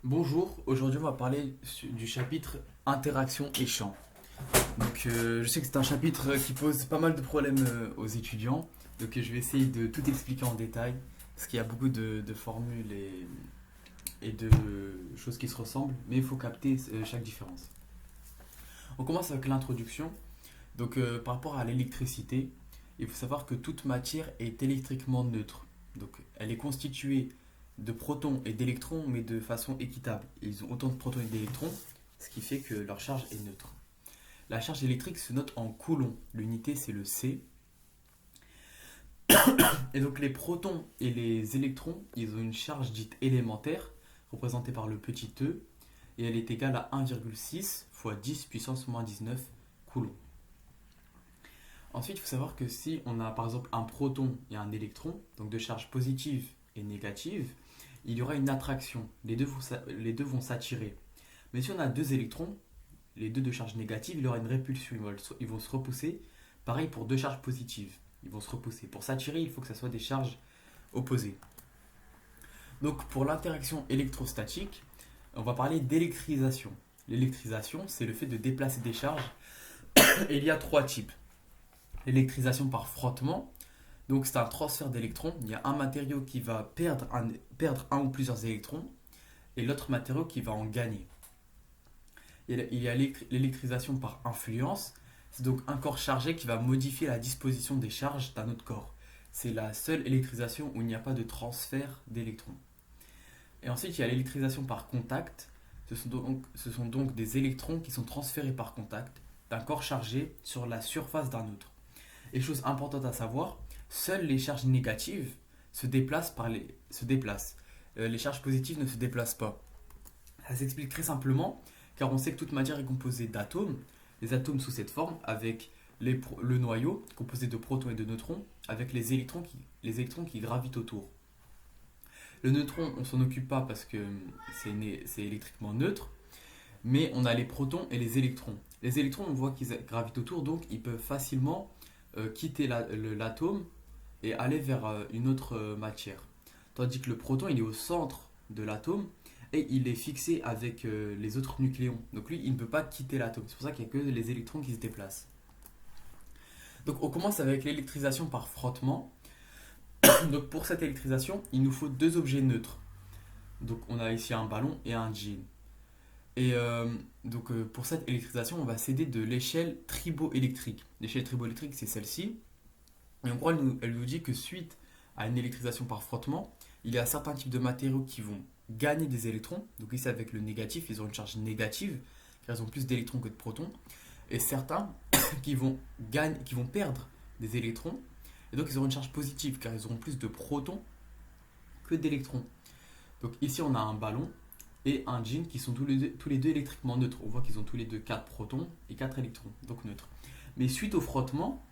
Bonjour, aujourd'hui on va parler du chapitre interaction et champ. Je sais que c'est un chapitre qui pose pas mal de problèmes aux étudiants, je vais essayer de tout expliquer en détail, parce qu'il y a beaucoup de formules et de choses qui se ressemblent, mais il faut capter chaque différence. On commence avec l'introduction. Par rapport à l'électricité, il faut savoir que toute matière est électriquement neutre. Elle est constituée de protons et d'électrons, mais de façon équitable. Ils ont autant de protons et d'électrons, ce qui fait que leur charge est neutre. La charge électrique se note en coulombs. L'unité, c'est le C. Et donc les protons et les électrons, ils ont une charge dite élémentaire, représentée par le petit e, et elle est égale à 1,6 fois 10 puissance moins 19 coulombs. Ensuite, il faut savoir que si on a par exemple un proton et un électron, donc de charge positive et négative, il y aura une attraction. Les deux vont s'attirer. Mais si on a deux électrons, les deux de charge négative, il y aura une répulsion. Ils vont se repousser. Pareil pour deux charges positives. Ils vont se repousser. Pour s'attirer, il faut que ce soit des charges opposées. Donc pour l'interaction électrostatique, on va parler d'électrisation. L'électrisation, c'est le fait de déplacer des charges. Et il y a trois types. L'électrisation par frottement, donc c'est un transfert d'électrons. Il y a un matériau qui va perdre un ou plusieurs électrons et l'autre matériau qui va en gagner. Il y a l'électrisation par influence. C'est donc un corps chargé qui va modifier la disposition des charges d'un autre corps. C'est la seule électrisation où il n'y a pas de transfert d'électrons. Et ensuite, il y a l'électrisation par contact. Ce sont donc des électrons qui sont transférés par contact d'un corps chargé sur la surface d'un autre. Et chose importante à savoir, seules les charges négatives se déplacent. Les charges positives ne se déplacent pas. Ça s'explique très simplement, car on sait que toute matière est composée d'atomes. Les atomes sous cette forme, avec le noyau, composé de protons et de neutrons, avec les électrons qui gravitent autour. Le neutron, on ne s'en occupe pas parce que c'est électriquement neutre, mais on a les protons et les électrons. Les électrons, on voit qu'ils gravitent autour, donc ils peuvent facilement quitter l'atome et aller vers une autre matière. Tandis que le proton, il est au centre de l'atome et il est fixé avec les autres nucléons. Donc lui, il ne peut pas quitter l'atome. C'est pour ça qu'il n'y a que les électrons qui se déplacent. Donc on commence avec l'électrisation par frottement. Donc pour cette électrisation, il nous faut deux objets neutres. Donc on a ici un ballon et un jean. Pour cette électrisation, on va s'aider de l'échelle triboélectrique. L'échelle triboélectrique, c'est celle-ci. Et en gros, elle nous dit que suite à une électrisation par frottement, il y a certains types de matériaux qui vont gagner des électrons. Donc ici, avec le négatif, ils ont une charge négative, car ils ont plus d'électrons que de protons. Et certains qui vont perdre des électrons. Et donc, ils auront une charge positive, car ils auront plus de protons que d'électrons. Donc ici, on a un ballon et un jean qui sont tous les deux électriquement neutres. On voit qu'ils ont tous les deux 4 protons et 4 électrons, donc neutres. Mais suite au frottement,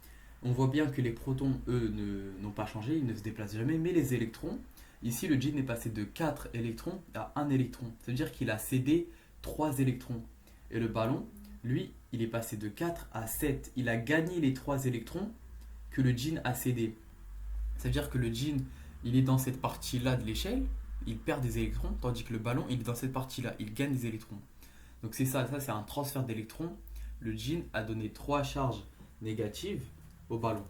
on voit bien que les protons, eux, n'ont pas changé, ils ne se déplacent jamais, mais les électrons, ici le jean est passé de 4 électrons à 1 électron. Ça veut dire qu'il a cédé 3 électrons. Et le ballon, lui, il est passé de 4 à 7. Il a gagné les 3 électrons que le jean a cédé. Ça veut dire que le jean, il est dans cette partie-là de l'échelle, il perd des électrons, tandis que le ballon, il est dans cette partie-là, il gagne des électrons. Donc c'est ça c'est un transfert d'électrons. Le jean a donné 3 charges négatives au ballon.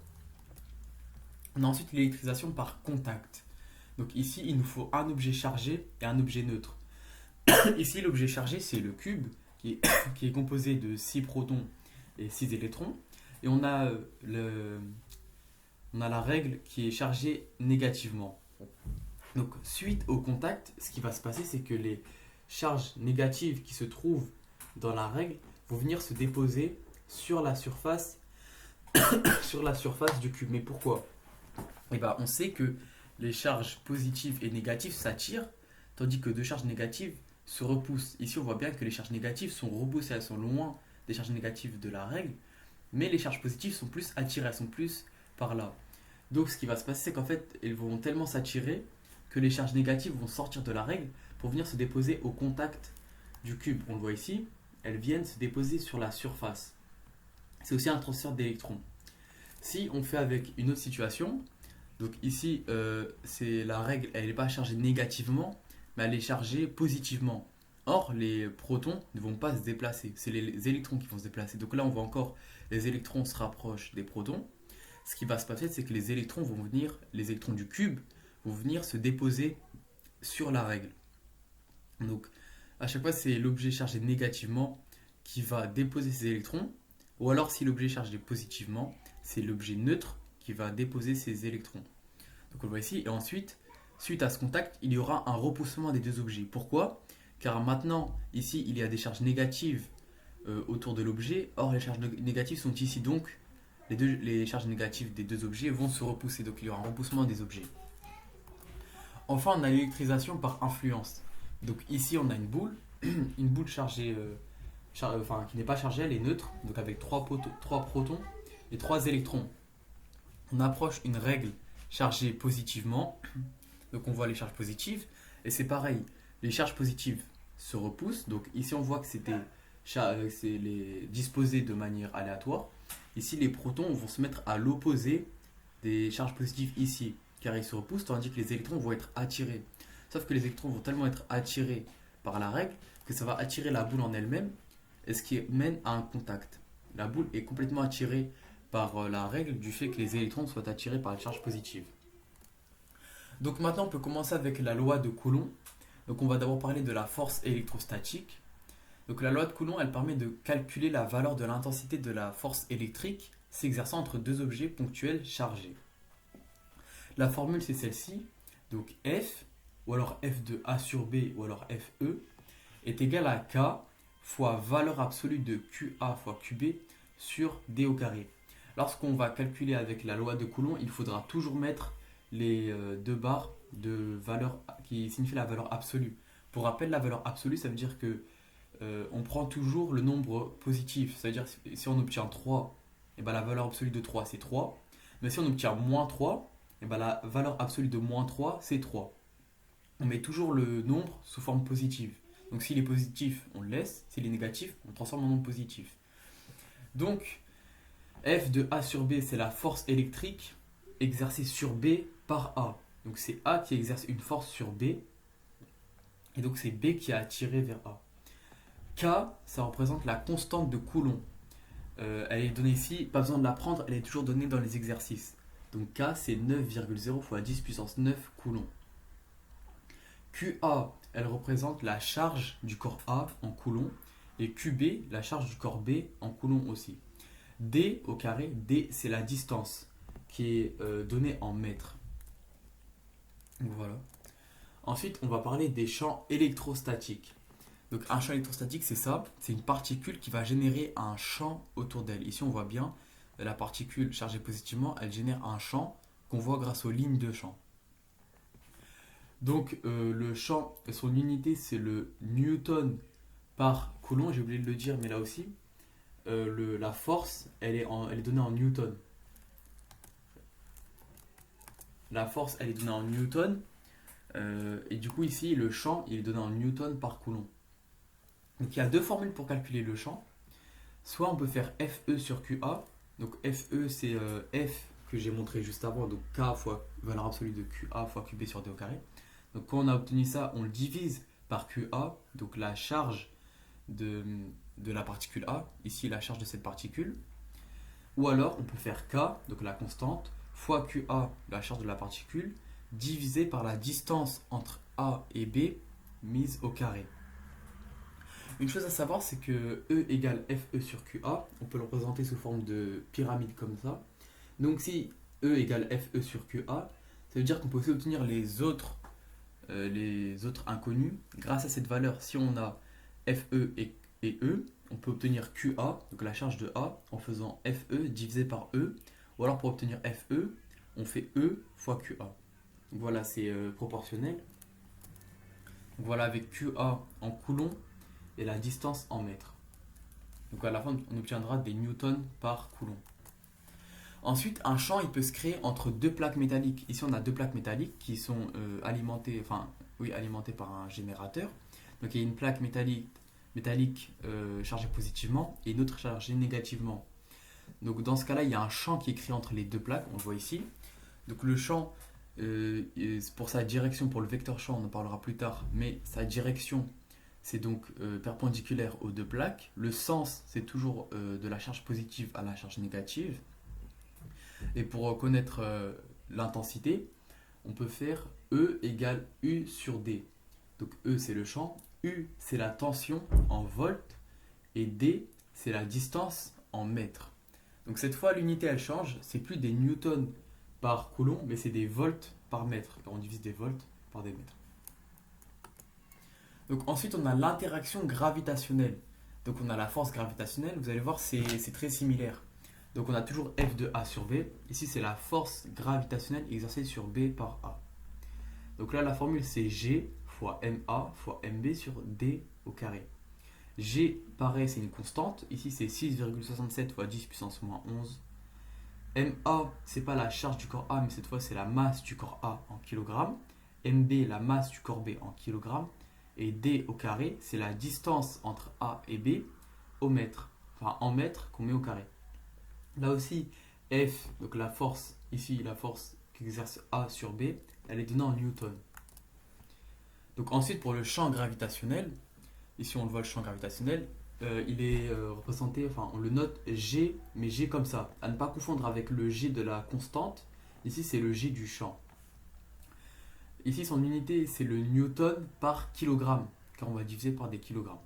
On a ensuite l'électrisation par contact. Donc ici, il nous faut un objet chargé et un objet neutre. Ici, l'objet chargé, c'est le cube qui est composé de 6 protons et 6 électrons. Et on a la règle qui est chargée négativement. Donc, suite au contact, ce qui va se passer, c'est que les charges négatives qui se trouvent dans la règle vont venir se déposer sur la surface, du cube. Mais pourquoi? On sait que les charges positives et négatives s'attirent, tandis que deux charges négatives se repoussent. Ici, on voit bien que les charges négatives sont repoussées, elles sont loin des charges négatives de la règle, mais les charges positives sont plus attirées, elles sont plus par là. Donc, ce qui va se passer, c'est qu'en fait, elles vont tellement s'attirer que les charges négatives vont sortir de la règle pour venir se déposer au contact du cube. On le voit ici, elles viennent se déposer sur la surface. C'est aussi un transfert d'électrons. Si on fait avec une autre situation, donc ici, c'est la règle, elle n'est pas chargée négativement, mais elle est chargée positivement. Or, les protons ne vont pas se déplacer, c'est les électrons qui vont se déplacer. Donc là, on voit encore les électrons se rapprochent des protons. Ce qui va se passer, c'est que les électrons vont venir, les électrons du cube vont venir se déposer sur la règle. Donc, à chaque fois, c'est l'objet chargé négativement qui va déposer ses électrons, ou alors si l'objet est chargé positivement, c'est l'objet neutre qui va déposer ses électrons. Donc on le voit ici, et ensuite, suite à ce contact, il y aura un repoussement des deux objets. Pourquoi? Car maintenant, ici, il y a des charges négatives autour de l'objet, or les charges négatives sont ici, donc les charges négatives des deux objets vont se repousser, donc il y aura un repoussement des objets. Enfin, on a l'électrisation par influence. Donc ici, on a une boule, une boule chargée, qui n'est pas chargée, elle est neutre, donc avec 3 protons et 3 électrons. On approche une règle chargée positivement, donc on voit les charges positives, et c'est pareil, les charges positives se repoussent, donc ici on voit que c'est disposé de manière aléatoire. Ici, les protons vont se mettre à l'opposé des charges positives ici, car ils se repoussent, tandis que les électrons vont être attirés. Sauf que les électrons vont tellement être attirés par la règle que ça va attirer la boule en elle-même, et ce qui mène à un contact. La boule est complètement attirée par la règle du fait que les électrons soient attirés par les charges positives. Donc maintenant, on peut commencer avec la loi de Coulomb. Donc on va d'abord parler de la force électrostatique. Donc la loi de Coulomb, elle permet de calculer la valeur de l'intensité de la force électrique s'exerçant entre deux objets ponctuels chargés. La formule, c'est celle-ci. Donc F, ou alors F de A sur B, ou alors FE, est égal à K fois valeur absolue de QA fois QB sur D au carré. Lorsqu'on va calculer avec la loi de Coulomb, il faudra toujours mettre les deux barres de valeur qui signifient la valeur absolue. Pour rappel, la valeur absolue, ça veut dire que on prend toujours le nombre positif. Ça veut dire que si on obtient 3, et ben la valeur absolue de 3, c'est 3. Mais si on obtient moins 3, et ben la valeur absolue de moins 3, c'est 3. On met toujours le nombre sous forme positive. Donc s'il est positif, on le laisse. S'il est négatif, on le transforme en nombre positif. Donc, F de A sur B, c'est la force électrique exercée sur B par A. Donc c'est A qui exerce une force sur B. Et donc c'est B qui a attiré vers A. K, ça représente la constante de Coulomb. Elle est donnée ici, pas besoin de la prendre, elle est toujours donnée dans les exercices. Donc K, c'est 9,0 fois 10 puissance 9 coulombs. QA, elle représente la charge du corps A en coulomb. Et QB, la charge du corps B en coulomb aussi. D au carré, D, c'est la distance qui est donnée en mètres. Donc voilà. Ensuite, on va parler des champs électrostatiques. Donc un champ électrostatique, c'est ça, c'est une particule qui va générer un champ autour d'elle. Ici, on voit bien, la particule chargée positivement, elle génère un champ qu'on voit grâce aux lignes de champ. Donc le champ, son unité, c'est le newton par coulomb, j'ai oublié de le dire, mais là aussi, la force, elle est donnée en newton. La force, elle est donnée en newton, et du coup ici, le champ, il est donné en newton par coulomb. Donc il y a deux formules pour calculer le champ. Soit on peut faire FE sur QA. Donc FE, c'est F que j'ai montré juste avant, donc K fois valeur absolue de QA fois QB sur D au carré. Donc quand on a obtenu ça, on le divise par QA, donc la charge de la particule A, ici la charge de cette particule. Ou alors on peut faire K, donc la constante, fois QA, la charge de la particule, divisé par la distance entre A et B mise au carré. Une chose à savoir, c'est que E égale FE sur QA, on peut le représenter sous forme de pyramide comme ça. Donc si E égale FE sur QA, ça veut dire qu'on peut aussi obtenir les autres inconnus grâce à cette valeur. Si on a FE et E, on peut obtenir QA, donc la charge de A, en faisant FE divisé par E. Ou alors pour obtenir FE, on fait E fois QA. Donc voilà, c'est proportionnel. Donc voilà, avec QA en coulomb et la distance en mètres. Donc à la fin, on obtiendra des newtons par coulomb. Ensuite, un champ, il peut se créer entre deux plaques métalliques. Ici, on a deux plaques métalliques qui sont alimentées par un générateur. Donc il y a une plaque métallique chargée positivement et une autre chargée négativement. Donc dans ce cas-là, il y a un champ qui est créé entre les deux plaques, on le voit ici. Donc le champ, pour sa direction, pour le vecteur champ, on en parlera plus tard, mais sa direction c'est donc perpendiculaire aux deux plaques. Le sens, c'est toujours de la charge positive à la charge négative. Et pour connaître l'intensité, on peut faire E égale U sur D. Donc E, c'est le champ, U, c'est la tension en volts, et D, c'est la distance en mètres. Donc cette fois, l'unité, elle change. C'est plus des newtons par coulomb, mais c'est des volts par mètre. Car on divise des volts par des mètres. Donc ensuite, on a l'interaction gravitationnelle. Donc on a la force gravitationnelle. Vous allez voir, c'est très similaire. Donc on a toujours F de A sur B. Ici, c'est la force gravitationnelle exercée sur B par A. Donc là, la formule, c'est G fois MA fois MB sur D au carré. G, pareil, c'est une constante. Ici, c'est 6,67 fois 10 puissance moins 11. MA, c'est pas la charge du corps A, mais cette fois, c'est la masse du corps A en kilogrammes. MB, la masse du corps B en kilogrammes. Et D au carré, c'est la distance entre A et B au mètre. Enfin, en mètres qu'on met au carré. Là aussi, F, donc la force, ici, la force qu'exerce A sur B, elle est donnée en newton. Donc ensuite, pour le champ gravitationnel, ici on le voit le champ gravitationnel, il est représenté, enfin on le note G, mais G comme ça, à ne pas confondre avec le G de la constante. Ici c'est le G du champ. Ici son unité c'est le newton par kilogramme, car on va diviser par des kilogrammes.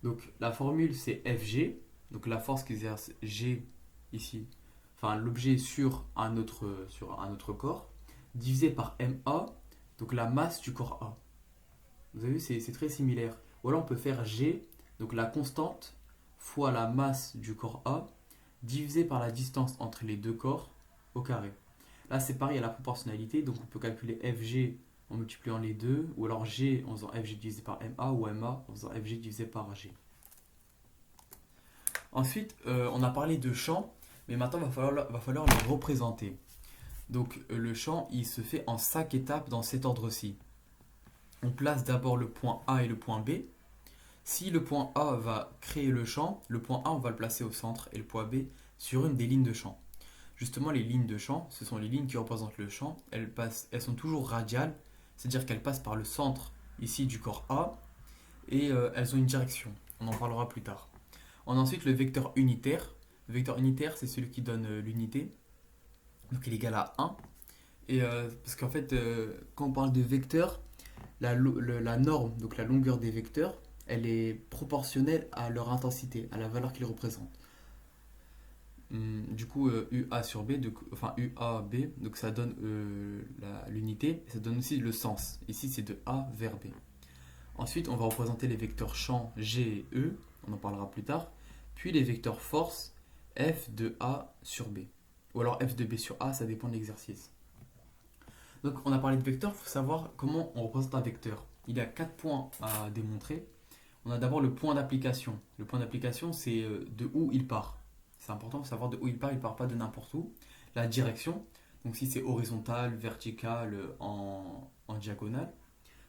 Donc la formule c'est Fg, donc la force qu'exerce G ici, enfin l'objet sur un autre corps, divisé par Ma, donc la masse du corps A. Vous avez vu, c'est très similaire. Ou alors on peut faire G, donc la constante, fois la masse du corps A, divisé par la distance entre les deux corps au carré. Là c'est pareil à la proportionnalité, donc on peut calculer Fg en multipliant les deux, ou alors G en faisant Fg divisé par Ma, ou Ma en faisant Fg divisé par G. Ensuite, on a parlé de champ, mais maintenant il va falloir le représenter. Donc le champ, il se fait en 5 étapes dans cet ordre-ci. On place d'abord le point A et le point B. Si le point A va créer le champ, le point A on va le placer au centre et le point B sur une des lignes de champ. Justement, les lignes de champ, ce sont les lignes qui représentent le champ. Elles sont toujours radiales, c'est-à-dire qu'elles passent par le centre ici du corps A et elles ont une direction. On en parlera plus tard. On a ensuite le vecteur unitaire. Le vecteur unitaire, c'est celui qui donne l'unité. Donc il est égal à 1. Et parce qu'en fait, quand on parle de vecteur, la norme, donc la longueur des vecteurs, elle est proportionnelle à leur intensité, à la valeur qu'ils représentent. Du coup, UA sur B, enfin UAB, donc ça donne l'unité, ça donne aussi le sens. Ici, c'est de A vers B. Ensuite, on va représenter les vecteurs champ G et E, on en parlera plus tard. Puis les vecteurs force F de A sur B. Ou alors F de B sur A, ça dépend de l'exercice. Donc on a parlé de vecteurs, il faut savoir comment on représente un vecteur. Il y a 4 points à démontrer. On a d'abord le point d'application. Le point d'application, c'est de où il part. C'est important de savoir de où il part pas de n'importe où. La direction, donc si c'est horizontal, vertical, en diagonale.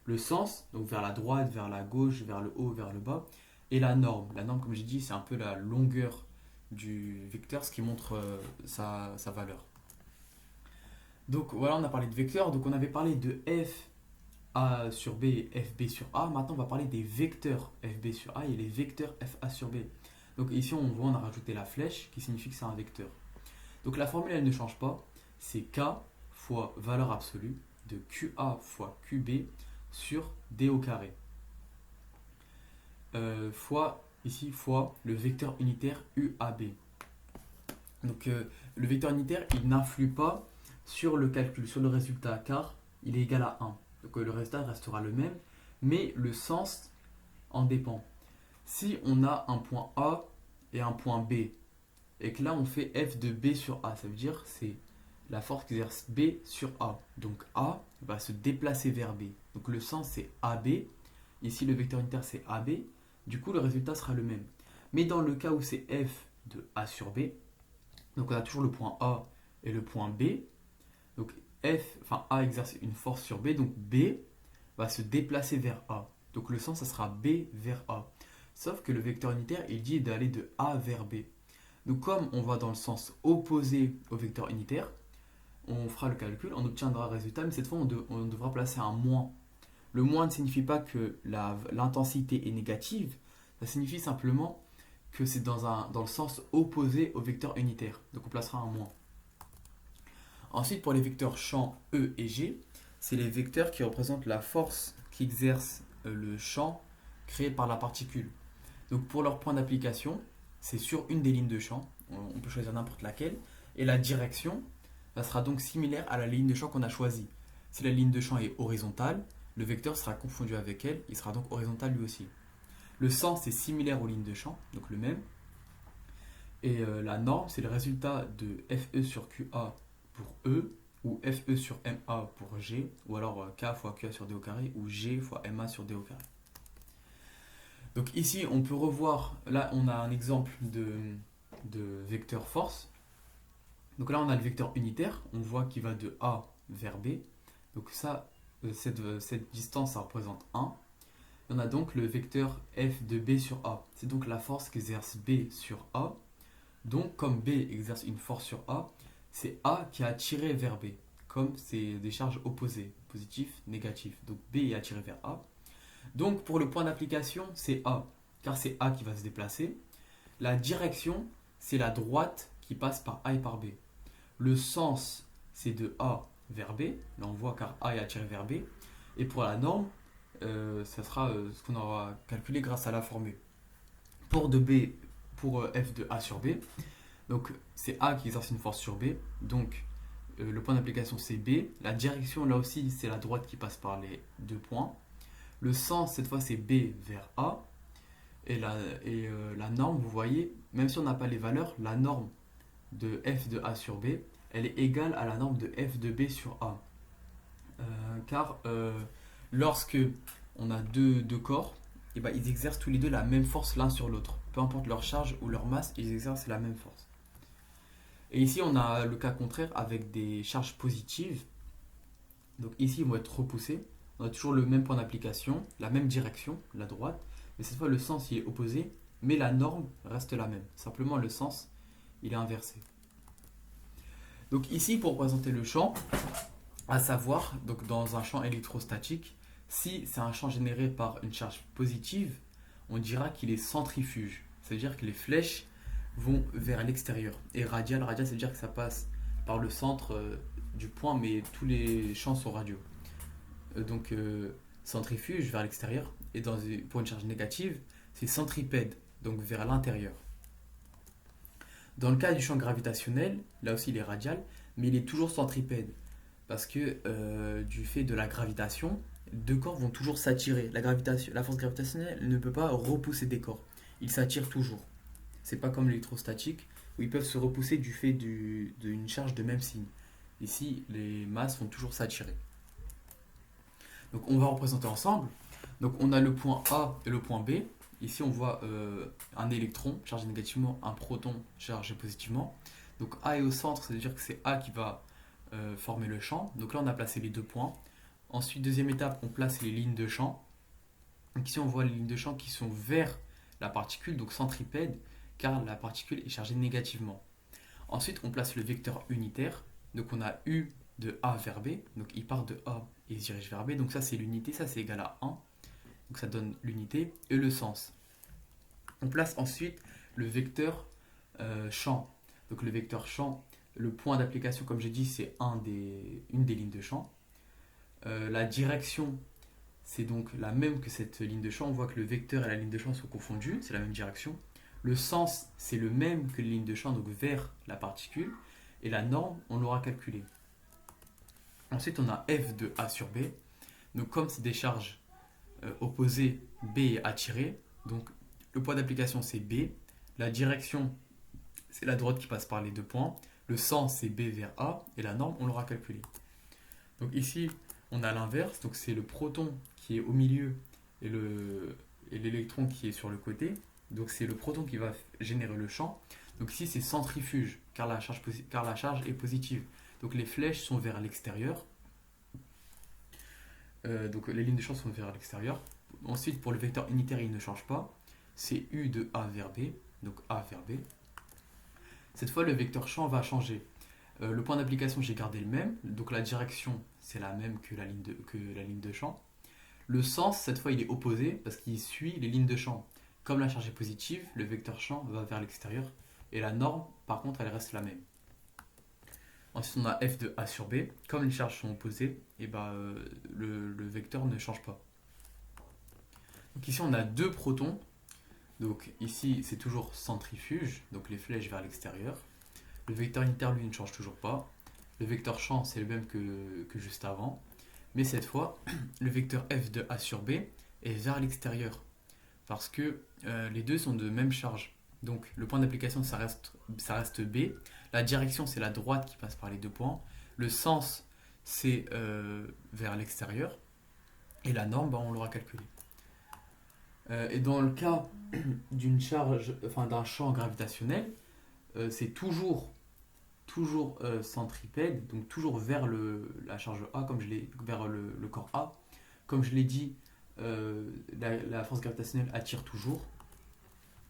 Le sens, donc vers la droite, vers la gauche, vers le haut, vers le bas. Et la norme. La norme, comme j'ai dit, c'est un peu la longueur du vecteur, ce qui montre sa valeur. Donc voilà, on a parlé de vecteurs. Donc on avait parlé de F A sur B et FB sur A. Maintenant, on va parler des vecteurs FB sur A et les vecteurs FA sur B. Donc ici, on voit, on a rajouté la flèche qui signifie que c'est un vecteur. Donc la formule, elle ne change pas. C'est K fois valeur absolue de QA fois QB sur D au carré. Fois le vecteur unitaire UAB. Donc le vecteur unitaire, il n'influe pas sur le calcul, sur le résultat, car il est égal à 1. Donc le résultat restera le même, mais le sens en dépend. Si on a un point A et un point B, et que là on fait F de B sur A, ça veut dire c'est la force qu'exerce B sur A. Donc A va se déplacer vers B. Donc le sens c'est AB. Ici le vecteur unitaire c'est AB. Du coup le résultat sera le même. Mais dans le cas où c'est F de A sur B, donc on a toujours le point A et le point B. Donc A exerce une force sur B, donc B va se déplacer vers A. Donc le sens, ça sera B vers A. Sauf que le vecteur unitaire, il dit d'aller de A vers B. Donc comme on va dans le sens opposé au vecteur unitaire, on fera le calcul, on obtiendra un résultat, mais cette fois on devra placer un moins. Le moins ne signifie pas que l'intensité est négative, ça signifie simplement que c'est dans le sens opposé au vecteur unitaire. Donc on placera un moins. Ensuite, pour les vecteurs champ E et G, c'est les vecteurs qui représentent la force qu'exerce le champ créé par la particule. Donc pour leur point d'application, c'est sur une des lignes de champ, on peut choisir n'importe laquelle, et la direction sera donc similaire à la ligne de champ qu'on a choisie. Si la ligne de champ est horizontale, le vecteur sera confondu avec elle, il sera donc horizontal lui aussi. Le sens est similaire aux lignes de champ, donc le même. Et la norme, c'est le résultat de FE sur QA pour E, ou FE sur MA pour G, ou alors K fois QA sur D au carré, ou G fois MA sur D au carré. Donc ici, on peut revoir, là on a un exemple de vecteur force. Donc là on a le vecteur unitaire, on voit qu'il va de A vers B. Donc ça, cette distance, ça représente 1. On a donc le vecteur F de B sur A. C'est donc la force qu'exerce B sur A. Donc comme B exerce une force sur A, c'est A qui est attiré vers B. Comme c'est des charges opposées, positif, négatif. Donc B est attiré vers A. Donc pour le point d'application, c'est A, car c'est A qui va se déplacer. La direction, c'est la droite qui passe par A et par B. Le sens, c'est de A vers B. Là on voit car A est attiré vers B. Et pour la norme, ça sera ce qu'on aura calculé grâce à la formule. Pour F de A sur B, donc c'est A qui exerce une force sur B. Donc le point d'application c'est B. La direction là aussi c'est la droite qui passe par les deux points. Le sens cette fois c'est B vers A. Et la norme, vous voyez, même si on n'a pas les valeurs, la norme de F de A sur B, elle est égale à la norme de F de B sur A. Car lorsque on a deux corps, et ben, ils exercent tous les deux la même force l'un sur l'autre. Peu importe leur charge ou leur masse, ils exercent la même force. Et ici, on a le cas contraire avec des charges positives. Donc ici, ils vont être repoussés. On a toujours le même point d'application, la même direction, la droite. Mais cette fois, le sens il est opposé, mais la norme reste la même. Simplement, le sens, il est inversé. Donc ici, pour représenter le champ, à savoir, donc dans un champ électrostatique, si c'est un champ généré par une charge positive, on dira qu'il est centrifuge. C'est-à-dire que les flèches vont vers l'extérieur. Et radial, ça veut dire que ça passe par le centre du point, mais tous les champs sont radiaux. Donc centrifuge vers l'extérieur. Et pour une charge négative, c'est centripède, donc vers l'intérieur. Dans le cas du champ gravitationnel, là aussi il est radial, mais il est toujours centripède. Parce que du fait de la gravitation, deux corps vont toujours s'attirer. La force gravitationnelle ne peut pas repousser des corps. Ils s'attirent toujours. C'est pas comme l'électrostatique, où ils peuvent se repousser du fait d'une charge de même signe. Ici, les masses vont toujours s'attirer. Donc on va représenter ensemble. Donc on a le point A et le point B. Ici on voit un électron chargé négativement, un proton chargé positivement. Donc A est au centre, c'est-à-dire que c'est A qui va former le champ. Donc là on a placé les 2 points. Ensuite, deuxième étape, on place les lignes de champ. Donc ici on voit les lignes de champ qui sont vers la particule, donc centripède, car la particule est chargée négativement. Ensuite on place le vecteur unitaire. Donc on a U de A vers B, donc il part de A et il se dirige vers B, donc ça c'est l'unité, ça c'est égal à 1, donc ça donne l'unité et le sens. On place ensuite le vecteur champ, donc le vecteur champ, le point d'application comme j'ai dit c'est une des lignes de champ. La direction c'est donc la même que cette ligne de champ, on voit que le vecteur et la ligne de champ sont confondus, c'est la même direction. Le sens c'est le même que la ligne de champ, donc vers la particule, et la norme on l'aura calculée. Ensuite, on a F de A sur B. Donc, comme c'est des charges opposées, B est attiré. Donc, le point d'application, c'est B. La direction, c'est la droite qui passe par les 2 points. Le sens, c'est B vers A. Et la norme, on l'aura calculée. Donc, ici, on a l'inverse. Donc, c'est le proton qui est au milieu et l'électron qui est sur le côté. Donc, c'est le proton qui va générer le champ. Donc, ici, c'est centrifuge, car la charge est positive. Donc les flèches sont vers l'extérieur. Donc les lignes de champ sont vers l'extérieur. Ensuite, pour le vecteur unitaire, il ne change pas. C'est U de A vers B. Donc A vers B. Cette fois, le vecteur champ va changer. Le point d'application, j'ai gardé le même. Donc la direction, c'est la même que la ligne de champ. Le sens, cette fois, il est opposé parce qu'il suit les lignes de champ. Comme la charge est positive, le vecteur champ va vers l'extérieur. Et la norme, par contre, elle reste la même. Ensuite, on a f de a sur b. Comme les charges sont opposées, et le vecteur ne change pas. Donc ici, on a deux protons. Donc ici, c'est toujours centrifuge, donc les flèches vers l'extérieur. Le vecteur unitaire, lui, ne change toujours pas. Le vecteur champ, c'est le même que juste avant. Mais cette fois, le vecteur f de a sur b est vers l'extérieur. Parce que les deux sont de même charge. Donc le point d'application, ça reste B. La direction, c'est la droite qui passe par les deux points. Le sens, c'est vers l'extérieur. Et la norme, on l'aura calculée. Et dans le cas d'une charge, enfin d'un champ gravitationnel, c'est toujours centripède, donc toujours vers la charge A, vers le corps A. Comme je l'ai dit, la force gravitationnelle attire toujours.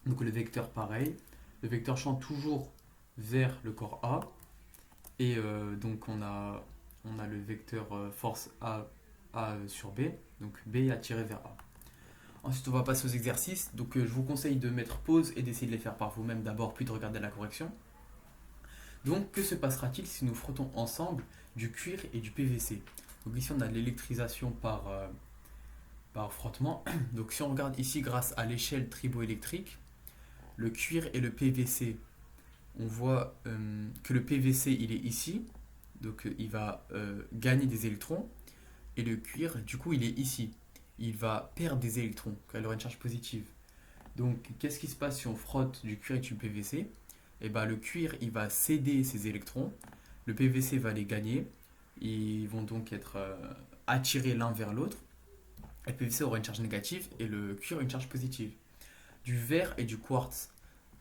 Donc le vecteur pareil. Le vecteur champ toujours vers le corps A. Et donc on a le vecteur force A sur B. Donc B attiré vers A. Ensuite on va passer aux exercices. Donc je vous conseille de mettre pause et d'essayer de les faire par vous-même d'abord, puis de regarder la correction. Donc que se passera-t-il si nous frottons ensemble du cuir et du PVC? Donc ici on a de l'électrisation par frottement. Donc si on regarde ici grâce à l'échelle triboélectrique, le cuir et le PVC, on voit que le PVC il est ici, donc il va gagner des électrons, et le cuir du coup il est ici, il va perdre des électrons car il aura une charge positive. Donc qu'est-ce qui se passe si on frotte du cuir et du PVC? Et le cuir il va céder ses électrons, le PVC va les gagner, ils vont donc être attirés l'un vers l'autre. Le PVC aura une charge négative et le cuir une charge positive. Du verre et du quartz.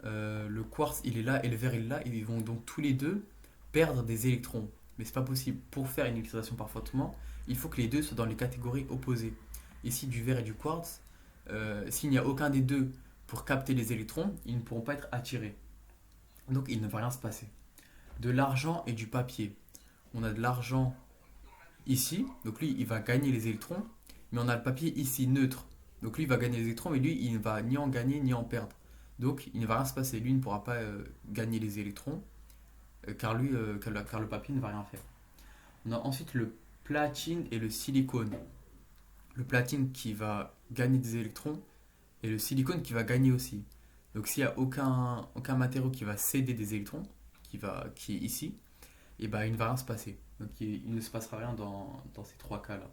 Le quartz il est là et le verre il est là, ils vont donc tous les deux perdre des électrons. Mais c'est pas possible. Pour faire une utilisation par frottement, il faut que les deux soient dans les catégories opposées. Ici, du verre et du quartz, s'il n'y a aucun des deux pour capter les électrons, ils ne pourront pas être attirés. Donc il ne va rien se passer. De l'argent et du papier. On a de l'argent ici, donc lui il va gagner les électrons, mais on a le papier ici neutre. Donc lui il va gagner les électrons, mais lui il ne va ni en gagner ni en perdre. Donc il ne va rien se passer. Lui il ne pourra pas gagner les électrons, car le papier ne va rien faire. On a ensuite le platine et le silicone. Le platine qui va gagner des électrons et le silicone qui va gagner aussi. Donc s'il n'y a aucun matériau qui va céder des électrons, qui est ici, et il ne va rien se passer. Donc il ne se passera rien dans ces trois cas-là.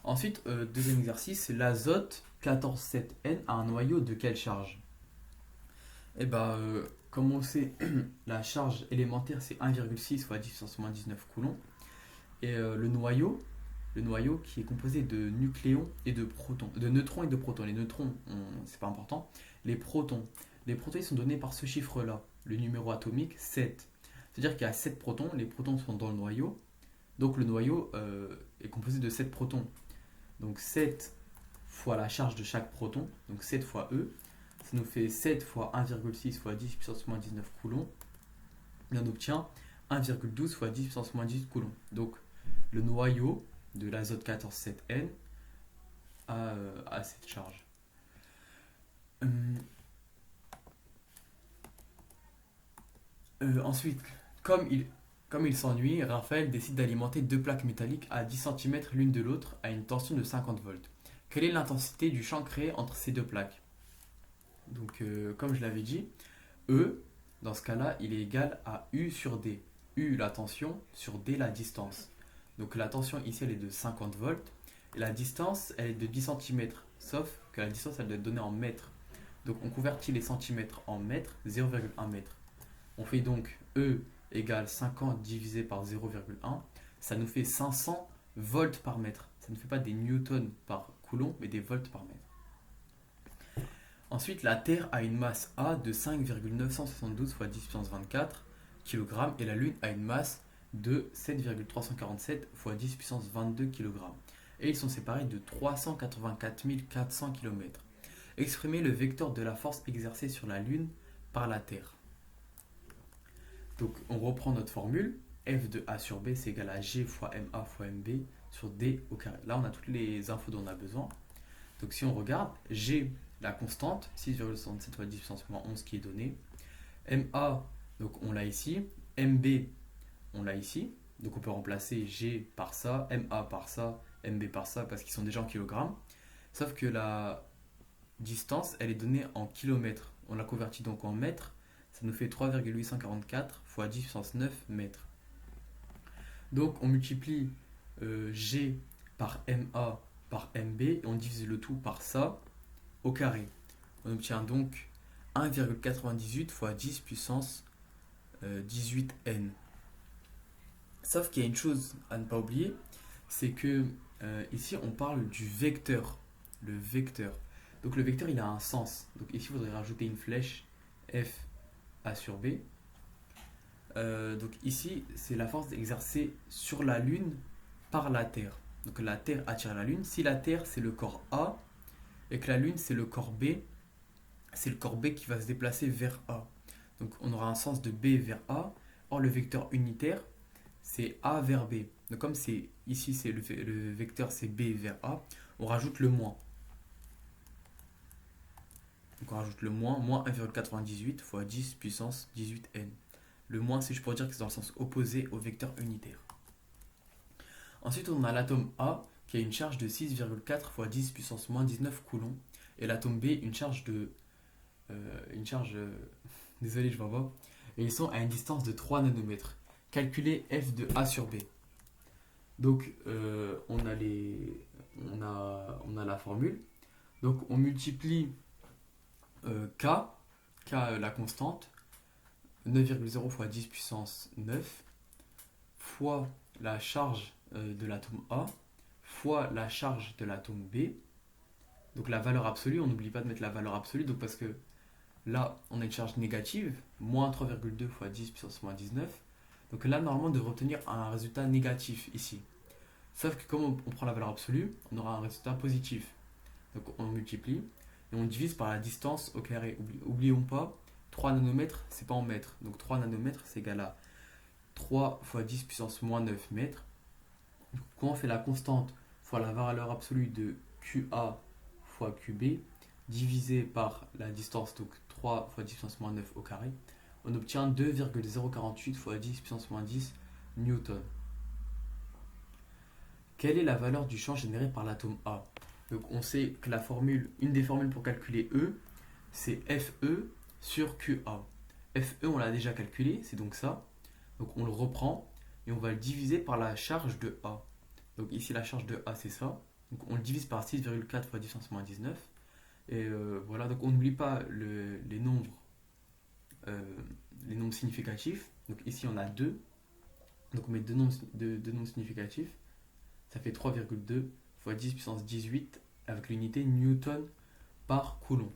Ensuite, deuxième exercice, c'est l'azote 14,7N a un noyau de quelle charge? Comme on sait, la charge élémentaire c'est 1,6 fois 10 puissance moins 19 coulombs. Et le noyau qui est composé de nucléons et de protons, de neutrons et de protons. Les neutrons, c'est pas important. Les protons ils sont donnés par ce chiffre-là, le numéro atomique 7. C'est-à-dire qu'il y a 7 protons, les protons sont dans le noyau. Donc le noyau est composé de 7 protons. Donc 7 fois la charge de chaque proton, donc 7 fois E, ça nous fait 7 fois 1,6 fois 10 puissance moins 19 coulombs. Et on obtient 1,12 fois 10 puissance moins 18 coulombs. Donc le noyau de l'azote 14,7N a cette charge. Ensuite, comme il s'ennuie, Raphaël décide d'alimenter deux plaques métalliques à 10 cm l'une de l'autre à une tension de 50 volts. Quelle est l'intensité du champ créé entre ces deux plaques? Donc, comme je l'avais dit, E, dans ce cas-là, il est égal à U sur D. U, la tension, sur D, la distance. Donc, la tension ici, elle est de 50 volts. Et la distance, elle est de 10 cm. Sauf que la distance, elle doit être donnée en mètres. Donc, on convertit les centimètres en mètres, 0,1 mètre. On fait donc E égale 50 divisé par 0,1. Ça nous fait 500 volts par mètre. Ça ne fait pas des newtons par coulomb, mais des volts par mètre. Ensuite, la Terre a une masse A de 5,972 fois 10 puissance 24 kg et la Lune a une masse de 7,347 fois 10 puissance 22 kg. Et ils sont séparés de 384 400 km. Exprimez le vecteur de la force exercée sur la Lune par la Terre. Donc on reprend notre formule. F de A sur B c'est égal à G fois MA fois MB sur D au carré. Là, on a toutes les infos dont on a besoin. Donc si on regarde, G, la constante, 6,67 fois 10 puissance moins 11 qui est donnée. MA, donc on l'a ici. MB, on l'a ici. Donc on peut remplacer G par ça, MA par ça, MB par ça, parce qu'ils sont déjà en kilogrammes. Sauf que la distance, elle est donnée en kilomètres. On la convertit donc en mètres. Ça nous fait 3,844 fois 10 puissance 9 mètres. Donc on multiplie G par MA par MB et on divise le tout par ça au carré. On obtient donc 1,98 fois 10 puissance 18n. Sauf qu'il y a une chose à ne pas oublier, c'est que ici on parle du vecteur. Le vecteur. Donc le vecteur il a un sens. Donc ici il faudrait rajouter une flèche F A sur B. Donc ici c'est la force exercée sur la Lune par la Terre. Donc la Terre attire la Lune. Si la Terre c'est le corps A et que la Lune c'est le corps B, c'est le corps B qui va se déplacer vers A. Donc on aura un sens de B vers A. Or le vecteur unitaire c'est A vers B. Donc comme c'est ici c'est le vecteur c'est B vers A, on rajoute le moins. Donc on rajoute le moins 1,98 fois 10 puissance 18n. Le moins c'est juste pour dire que c'est dans le sens opposé au vecteur unitaire. Ensuite on a l'atome A qui a une charge de 6,4 fois 10 puissance moins 19 coulombs. Et l'atome B une charge de... désolé je vois pas. Et ils sont à une distance de 3 nanomètres. Calculez F de A sur B. Donc on a la formule. Donc on multiplie K, la constante, 9,0 fois 10 puissance 9, fois la charge de l'atome A, fois la charge de l'atome B. Donc la valeur absolue, on n'oublie pas de mettre la valeur absolue, donc parce que là, on a une charge négative, moins 3,2 fois 10 puissance moins 19. Donc là, normalement, on devrait obtenir un résultat négatif ici. Sauf que comme on prend la valeur absolue, on aura un résultat positif. Donc on multiplie et on divise par la distance au carré. Oublions pas, 3 nanomètres, c'est pas en mètres. Donc 3 nanomètres, c'est égal à 3 fois 10 puissance moins 9 mètres. Quand on fait la constante fois la valeur absolue de QA fois QB, divisé par la distance, donc 3 fois 10 puissance moins 9 au carré, on obtient 2,048 fois 10 puissance moins 10 newton. Quelle est la valeur du champ généré par l'atome A? Donc on sait que une des formules pour calculer E, c'est FE sur QA. FE on l'a déjà calculé, c'est donc ça. Donc on le reprend et on va le diviser par la charge de A. Donc ici la charge de A c'est ça. Donc on le divise par 6,4 fois 10 puissance moins 19. Et voilà, donc on n'oublie pas les nombres significatifs. Donc ici on a 2. Donc on met deux nombres significatifs. Ça fait 3,2 fois 10 puissance 18 avec l'unité newton par coulomb.